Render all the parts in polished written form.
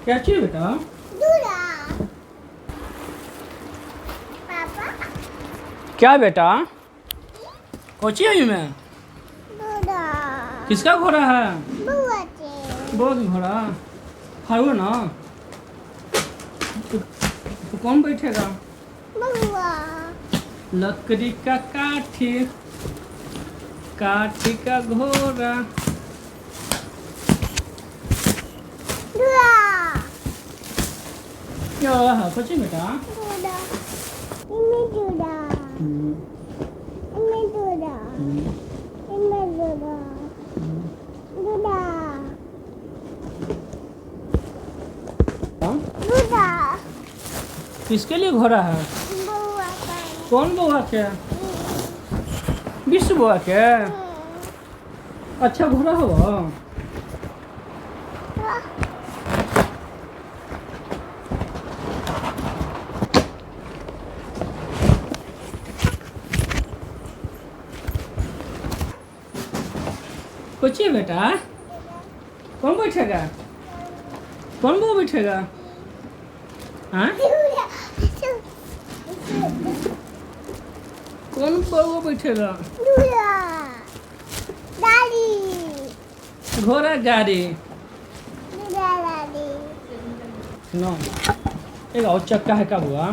क्या चाहिए बेटा? दूल्हा पापा क्या बेटा? कोची आई मैं? दूल्हा किसका घोड़ा है? बुआ के बहुत घोड़ा खाओ ना। तो कौन बैठेगा? बुआ लकड़ी का काठी, काठी का घोड़ा। दूल्हा क्या है कोची बेटा? दूल्हा इन्हें दूल्हा इन्हें दूल्हा इन्हें दूल्हा दूल्हा हाँ? दूल्हा किसके लिए घोड़ा है? बुआ का कौन बुआ के? विश्व बुआ के? अच्छा घोड़ा हुआ। कुछ है बेटा? कौन बैठेगा? कौन वो बैठेगा? हाँ? कौन वो बैठेगा? दूल्हा दादी घोड़ा गाड़ी। दूल्हा दादी सुनो, एक और चक्का है का बुआ?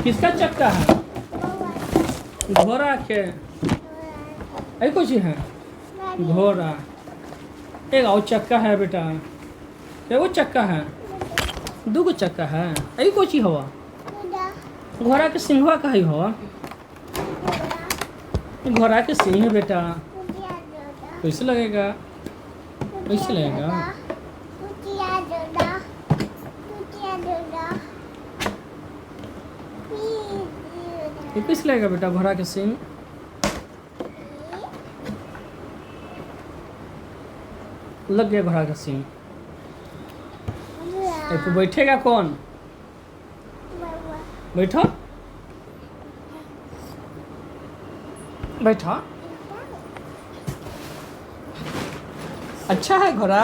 किसका चक्का है? घोड़ा के। ऐ कुछ है? घोड़ा। एक और चक्का है बेटा। एगो चक्का है, दूगो चक्का है। ऐ कोची हवा? घोड़ा के सिंहवा का ही हवा। घोड़ा के सिंह बेटा। कैसे लगेगा? कैसे लगेगा? ये कैसे लगेगा बेटा घोड़ा के सिंह? लग गया घोड़ा का सिंह। पे बैठेगा कौन? बैठो बैठो। अच्छा है घोड़ा।